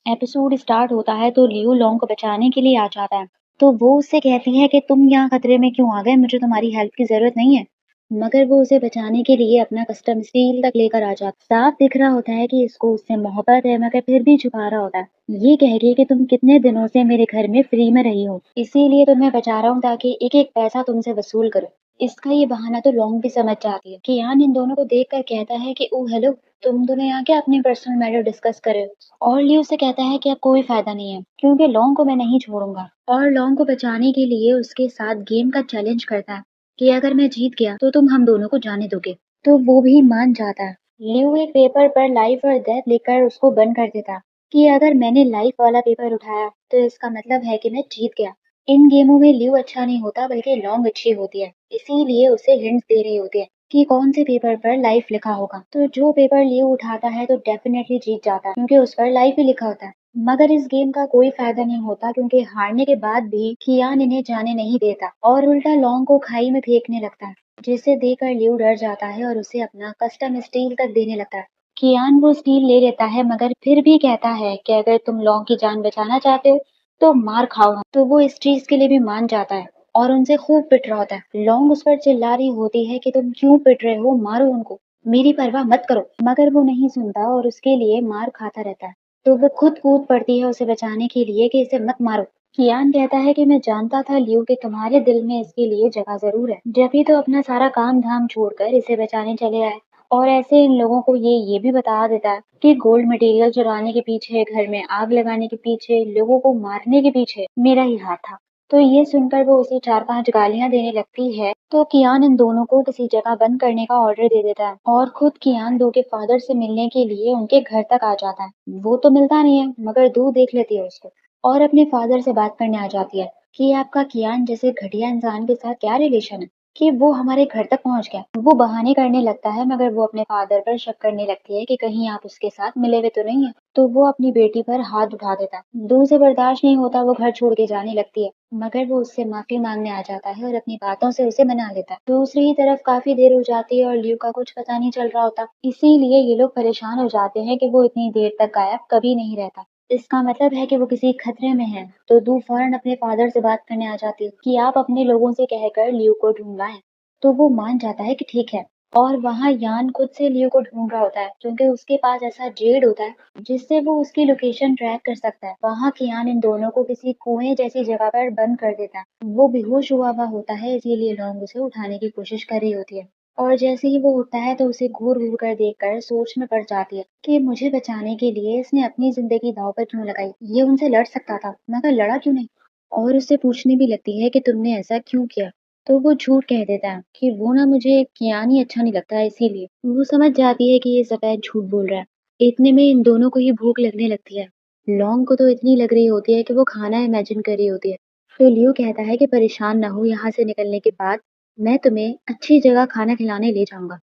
Episode start होता है तो लियो लॉन्ग को बचाने के लिए आ जाता है। तो वो उससे कहती है कि तुम यहाँ खतरे में क्यों आ गए, मुझे तुम्हारी हेल्प की जरूरत नहीं है। मगर वो उसे बचाने के लिए अपना कस्टम स्टील तक लेकर आ जाता। साफ दिख रहा होता है कि इसको उससे मोहब्बत है, मगर फिर भी छुपा रहा होता है। ये कह के कि तुम कितने दिनों से मेरे घर में फ्री में रही हो, इसीलिए तुम्हें बचा रहा हूँ ताकि एक एक पैसा तुमसे वसूल करूँ। इसका ये बहाना तो लॉन्ग भी समझ जाती है। कियान इन दोनों को देख कर कहता है कि ओ हेलो, तुम दोनों यहाँ क्या अपनी पर्सनल मैटर डिस्कस कर रहे हो। और लियो से कहता है कि अब कोई फायदा नहीं है क्योंकि लॉन्ग को मैं नहीं छोड़ूंगा। और लॉन्ग को बचाने के लिए उसके साथ गेम का चैलेंज करता है कि अगर मैं जीत गया तो तुम हम दोनों को जाने दोगे। तो वो भी मान जाता है। लियो एक पेपर पर लाइफ और डेथ लिखकर उसको बंद कर देता कि अगर मैंने लाइफ वाला पेपर उठाया तो इसका मतलब है कि मैं जीत गया। इन गेमों में लियो अच्छा नहीं होता बल्कि लॉन्ग अच्छी होती है, इसीलिए उसे हिंट्स दे रही होती है कि कौन से पेपर पर लाइफ लिखा होगा। तो जो पेपर लियो उठाता है तो डेफिनेटली जीत जाता है क्योंकि उस पर लाइफ ही लिखा होता है। मगर इस गेम का कोई फायदा नहीं होता क्योंकि हारने के बाद भी कियान इन्हें जाने नहीं देता और उल्टा लॉन्ग को खाई में फेंकने लगता है, जिसे देखकर लियो डर जाता है और उसे अपना कस्टम स्टील तक देने लगता है। कियान वो स्टील ले लेता है मगर फिर भी कहता है कि अगर तुम लॉन्ग की जान बचाना चाहते हो तो मार खाओ। तो वो इस चीज के लिए भी मान जाता है और उनसे खूब पिट रहा होता है। लॉन्ग उस पर चिल्ला रही होती है कि तुम क्यों पिट रहे हो, मारो उनको, मेरी परवाह मत करो। मगर वो नहीं सुनता और उसके लिए मार खाता रहता है। तो वो खुद कूद पड़ती है उसे बचाने के लिए कि इसे मत मारो। कियान कहता है कि मैं जानता था लियो कि तुम्हारे दिल में इसके लिए जगह जरूर है, जब ही तो अपना सारा काम धाम छोड़कर इसे बचाने चले आए। और ऐसे इन लोगों को ये भी बता देता है कि गोल्ड मटेरियल चुराने के पीछे, घर में आग लगाने के पीछे, लोगों को मारने के पीछे मेरा ही हाथ था। तो ये सुनकर वो उसे 4-5 गालियां देने लगती है। तो कियान इन दोनों को किसी जगह बंद करने का ऑर्डर दे देता है और खुद कियान दो के फादर से मिलने के लिए उनके घर तक आ जाता है। वो तो मिलता नहीं है मगर दो देख लेती है उसको और अपने फादर से बात करने आ जाती है कि आपका कियान जैसे घटिया इंसान के साथ क्या रिलेशन है कि वो हमारे घर तक पहुंच गया। वो बहाने करने लगता है मगर वो अपने फादर पर शक करने लगती है कि कहीं आप उसके साथ मिले हुए तो नहीं है। तो वो अपनी बेटी पर हाथ उठा देता है। दूर से बर्दाश्त नहीं होता, वो घर छोड़ के जाने लगती है मगर वो उससे माफी मांगने आ जाता है और अपनी बातों से उसे मना लेता है। दूसरी ही तरफ काफी देर हो जाती है और लियो का कुछ पता नहीं चल रहा होता, इसीलिए ये लोग परेशान हो जाते हैं कि वो इतनी देर तक गायब कभी नहीं रहता। इसका मतलब है कि वो किसी खतरे में है। तो दू फौरन अपने फादर से बात करने आ जाती है कि आप अपने लोगों से कहकर लियो को ढूंढ लाएं। तो वो मान जाता है कि ठीक है। और वहाँ यान खुद से लियो को ढूंढ रहा होता है क्योंकि उसके पास ऐसा जेड होता है जिससे वो उसकी लोकेशन ट्रैक कर सकता है। वहाँ कियान इन दोनों को किसी कुएं जैसी जगह पर बंद कर देता है। वो बेहोश हुआ होता है, इसीलिए लॉन्ग उसे उठाने की कोशिश कर रही होती है। और जैसे ही वो उठता है तो उसे घूर घूर कर देखकर सोच में पड़ जाती है कि मुझे बचाने के लिए इसने अपनी जिंदगी दांव पर क्यों लगाई। ये उनसे लड़ सकता था मगर लड़ा क्यों नहीं। और उससे पूछने भी लगती है कि तुमने ऐसा क्यों किया। तो वो झूठ कह देता है कि वो ना, मुझे कियान ही अच्छा नहीं लगता है, इसीलिए। वो समझ जाती है कि ये सफेद झूठ बोल रहा है। इतने में इन दोनों को ही भूख लगने लगती है। लॉन्ग को तो इतनी लग रही होती है कि वो खाना इमेजिन कर रही होती है। तो लियो कहता है कि परेशान ना हो, यहाँ से निकलने के बाद मैं तुम्हें अच्छी जगह खाना खिलाने ले जाऊंगा।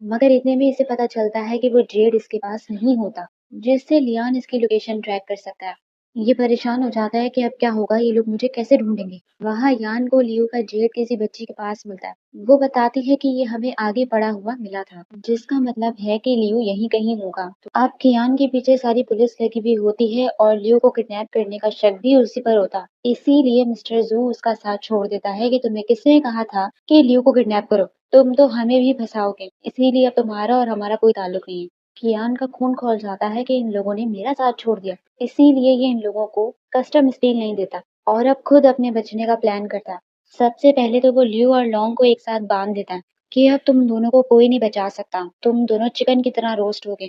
मगर इतने में इसे पता चलता है कि वो जेड इसके पास नहीं होता, जिससे लियान इसकी लोकेशन ट्रैक कर सकता है। ये परेशान हो जाता है कि अब क्या होगा, ये लोग मुझे कैसे ढूंढेंगे। वहाँ यान को लियो का जेड किसी बच्ची के पास मिलता है। वो बताती है कि ये हमें आगे पड़ा हुआ मिला था, जिसका मतलब है कि लियो यहीं कहीं होगा। तो अब कियान के पीछे सारी पुलिस लगी हुई होती है और लियो को किडनैप करने का शक भी उसी पर होता। इसीलिए मिस्टर जू उसका साथ छोड़ देता है कि तुम्हें किसने कहा था कि लियो को किडनैप करो, तुम तो हमें भी फंसाओगे, इसीलिए अब तुम्हारा और हमारा कोई ताल्लुक नहीं है। कियान का खून खौल जाता है कि इन लोगों ने मेरा साथ छोड़ दिया, इसीलिए ये इन लोगों को कस्टम स्टील नहीं देता और अब खुद अपने बचने का प्लान करता है। सबसे पहले तो वो लियो और लॉन्ग को एक साथ बांध देता है कि अब तुम दोनों को कोई नहीं बचा सकता, तुम दोनों चिकन की तरह रोस्ट हो गए।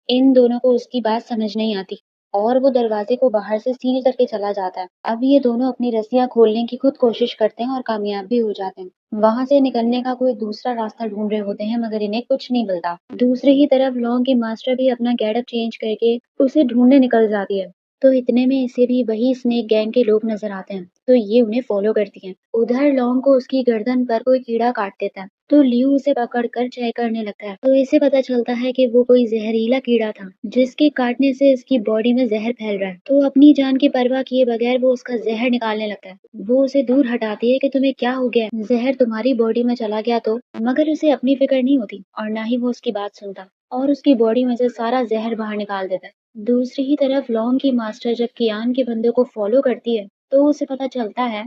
इन दोनों को उसकी बात समझ नहीं आती और वो दरवाजे को बाहर से सील करके चला जाता है। अब ये दोनों अपनी रस्सियां खोलने की खुद कोशिश करते हैं और कामयाब भी हो जाते हैं। वहां से निकलने का कोई दूसरा रास्ता ढूंढ रहे होते हैं मगर इन्हें कुछ नहीं मिलता। दूसरी ही तरफ लॉन्ग की मास्टर भी अपना गेटअप चेंज करके उसे ढूंढने निकल जाती है। तो इतने में इसे भी वही स्नेक गैंग के लोग नजर आते हैं, तो ये उन्हें फॉलो करती हैं। उधर लॉन्ग को उसकी गर्दन पर कोई कीड़ा काट देता है तो लियू उसे पकड़कर चेक करने लगता है। तो इसे पता चलता है कि वो कोई जहरीला कीड़ा था जिसके काटने से इसकी बॉडी में जहर फैल रहा है। तो अपनी जान की परवाह किए बगैर वो उसका जहर निकालने लगता है। वो उसे दूर हटाती है कि तुम्हें क्या हो गया, जहर तुम्हारी बॉडी में चला गया तो। मगर उसे अपनी फिक्र नहीं होती और ना ही वो उसकी बात सुनता और उसकी बॉडी में से सारा जहर बाहर निकाल देता है। दूसरी ही तरफ लॉन्ग की मास्टर जब कियान के बंदे को फॉलो करती है तो उसे पता चलता है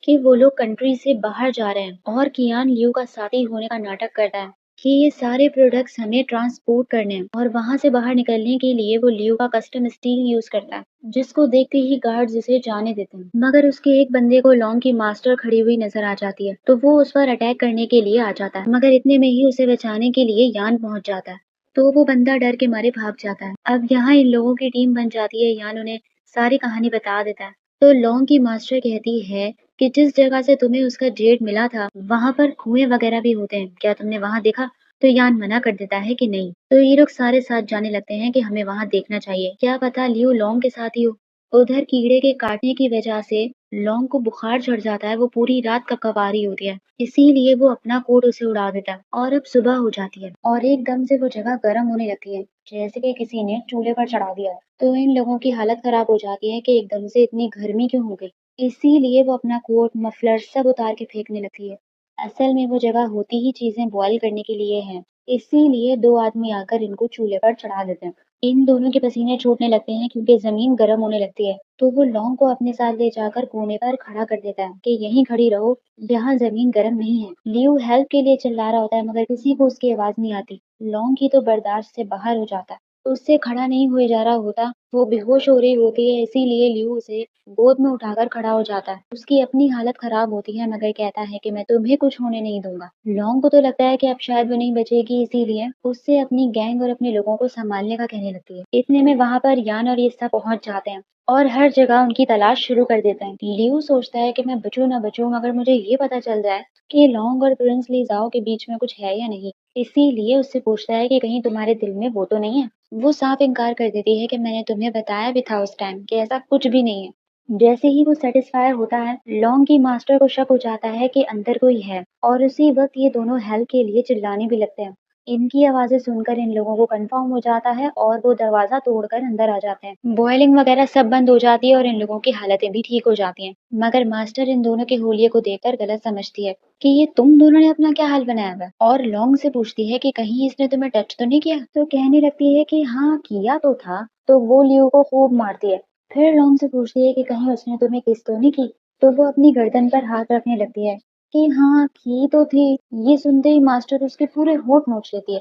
कि वो लोग कंट्री से बाहर जा रहे हैं और कियान लियू का साथी होने का नाटक करता है कि ये सारे प्रोडक्ट्स हमें ट्रांसपोर्ट करने हैं और वहां से बाहर निकलने के लिए वो लियू का कस्टम स्टील यूज करता है जिसको देखते ही गार्ड्स उसे जाने देते हैं मगर उसके एक बंदे को लॉन्ग की मास्टर खड़ी हुई नजर आ जाती है तो वो उस पर अटैक करने के लिए आ जाता है मगर इतने में ही उसे बचाने के लिए यान पहुंच जाता है तो वो बंदा डर के मारे भाग जाता है अब यहाँ इन लोगों की टीम बन जाती है यान उन्हें सारी कहानी बता देता है तो लॉन्ग की मास्टर कहती है कि जिस जगह से तुम्हें उसका जेड मिला था वहां पर कुएं वगैरह भी होते हैं क्या तुमने वहां देखा तो यान मना कर देता है कि नहीं तो ये लोग सारे साथ जाने लगते हैं कि हमें वहां देखना चाहिए क्या पता लियो लॉन्ग के साथ ही हो उधर कीड़े के काटने की वजह से लॉन्ग को बुखार चढ़ जाता है वो पूरी रात कपकपा रही होती है इसीलिए वो अपना कोट उसे उड़ा देता है और अब सुबह हो जाती है और एकदम से वो जगह गर्म होने लगती है जैसे कि किसी ने चूल्हे पर चढ़ा दिया है तो इन लोगों की हालत खराब हो जाती है कि एकदम से इतनी गर्मी क्यों हो गई इसीलिए वो अपना कोट मफलर सब उतार के फेंकने लगती है असल में वो जगह होती ही चीजें बॉयल करने के लिए है इसीलिए दो आदमी आकर इनको चूल्हे पर चढ़ा देते हैं इन दोनों के पसीने छूटने लगते हैं क्योंकि जमीन गर्म होने लगती है तो वो लौंग को अपने साथ ले जाकर कोने पर खड़ा कर देता है कि यहीं खड़ी रहो यहाँ जमीन गर्म नहीं है लियू हेल्प के लिए चिल्ला रहा होता है मगर किसी को उसकी आवाज नहीं आती लौंग की तो बर्दाश्त से बाहर हो जाता है उससे खड़ा नहीं हुए जा रहा होता वो बेहोश हो रही होती है इसीलिए लियू उसे गोद में उठाकर खड़ा हो जाता है उसकी अपनी हालत खराब होती है मगर कहता है कि मैं तुम्हें कुछ होने नहीं दूंगा लॉन्ग को तो लगता है कि अब शायद वो नहीं बचेगी इसीलिए उससे अपनी गैंग और अपने लोगों को संभालने का कहने लगती है इतने में वहां पर यान और ये सब पहुंच जाते हैं और हर जगह उनकी तलाश शुरू कर देते हैं लियू सोचता है कि मैं बचूं ना बचूं मगर मुझे ये पता चल जाए कि लॉन्ग और प्रिंस ली जाओ के बीच में कुछ है या नहीं इसीलिए उससे पूछता है कि कहीं तुम्हारे दिल में वो तो नहीं है वो साफ इनकार कर देती है कि मैंने तुम्हें बताया भी था उस टाइम कि ऐसा कुछ भी नहीं है जैसे ही वो सेटिस्फाई होता है लॉन्ग की मास्टर को शक हो जाता है कि अंदर कोई है और उसी वक्त ये दोनों हेल्प के लिए चिल्लाने भी लगते हैं इनकी आवाजें सुनकर इन लोगों को कंफर्म हो जाता है और वो दरवाजा तोड़कर अंदर आ जाते हैं बॉयलिंग वगैरह सब बंद हो जाती है और इन लोगों की हालतें भी ठीक हो जाती हैं मगर मास्टर इन दोनों के होलिये को देखकर गलत समझती है कि ये तुम दोनों ने अपना क्या हाल बनाया हुआ है और लॉन्ग से पूछती है कि कहीं इसने तुम्हें टच तो नहीं किया तो कहने लगती है कि हाँ किया तो था तो वो लियो को खूब मारती है फिर लॉन्ग से पूछती है कि कहीं उसने तुम्हें किस तो नहीं की तो वो अपनी गर्दन पर हाथ रखने लगती है कि हाँ की तो थी ये सुनते ही मास्टर उसके पूरे होठ नोच लेती है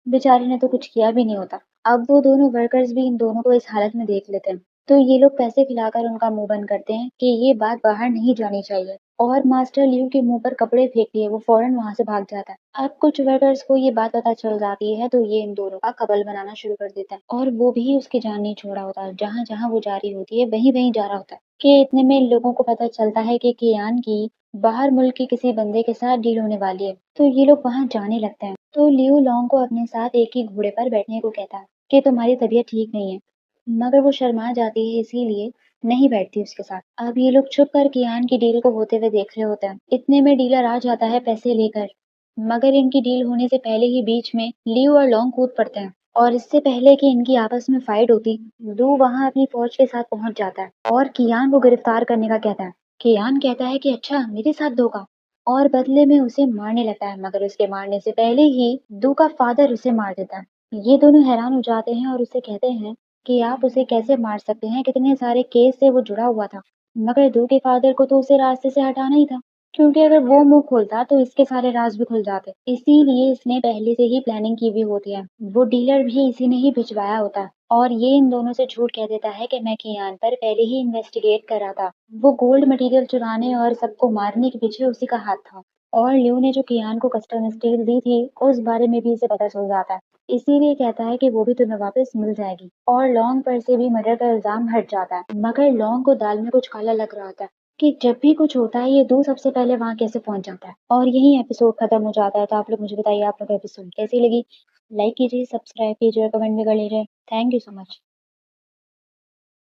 बेचारे ने तो कुछ किया भी नहीं होता अब वो दोनों वर्कर्स भी इन दोनों को इस हालत में देख लेते हैं तो ये लोग पैसे खिलाकर उनका मुंह बंद करते हैं कि ये बात बाहर नहीं जानी चाहिए और मास्टर लियू के मुंह पर कपड़े फेंक दिए वो फौरन वहां से भाग जाता है अब कुछ वर्कर्स को ये बात पता चल जाती है तो ये इन दोनों का कबल बनाना शुरू कर देता है और वो भी उसकी जान नहीं छोड़ा होता जहां जहां वो जा रही होती है वहीं वहीं जा रहा होता है कि इतने में इन लोगों को पता चलता है कि कियान की बाहर मुल्क के किसी बंदे के साथ डील होने वाली है तो ये लोग वहां जाने लगते हैं तो लियू लॉन्ग को अपने साथ एक ही घोड़े पर बैठने को कहता है कि तुम्हारी तबीयत ठीक नहीं है मगर वो शर्मा जाती है इसीलिए नहीं बैठती उसके साथ अब ये लोग छुप कर कियान की डील को होते हुए देख रहे होते हैं इतने में डीलर आ जाता है पैसे लेकर मगर इनकी डील होने से पहले ही बीच में लियू और लॉन्ग कूद पड़ते हैं और इससे पहले कि इनकी आपस में फाइट होती लू वहां अपनी फौज के साथ पहुंच जाता है और कियान को गिरफ्तार करने का कहता है कियान कहता है कि अच्छा मेरे साथ धोखा और बदले में उसे मारने लगता है मगर उसके मारने से पहले ही दू का फादर उसे मार देता है ये दोनों हैरान हो जाते हैं और उसे कहते हैं कि आप उसे कैसे मार सकते हैं कितने सारे केस से वो जुड़ा हुआ था मगर दू के फादर को तो उसे रास्ते से हटाना ही था क्योंकि अगर वो मुंह खोलता तो इसके सारे राज भी खुल जाते इसीलिए इसने पहले से ही प्लानिंग की हुई होती है वो डीलर भी इसी ने ही भिजवाया होता है और ये इन दोनों से झूठ कह देता है कि मैं कियान पर पहले ही इन्वेस्टिगेट कर रहा था वो गोल्ड मटेरियल चुराने और सबको मारने के पीछे उसी का हाथ था और लियो ने जो कियान को कस्टम स्टील दी थी उस बारे में भी इसे पता चल जाता है इसीलिए कहता है कि वो भी तुम्हें वापस मिल जाएगी और लॉन्ग पर से भी मर्डर का इल्जाम हट जाता है मगर लॉन्ग को दाल में कुछ काला लग रहा था कि जब भी कुछ होता है ये दो सबसे पहले वहां कैसे पहुंच जाता है और यही एपिसोड खत्म हो जाता है तो आप लोग मुझे बताइए आप लोग एपिसोड कैसी लगी लाइक कीजिए सब्सक्राइब कीजिए और कमेंट भी कर लीजिए थैंक यू सो मच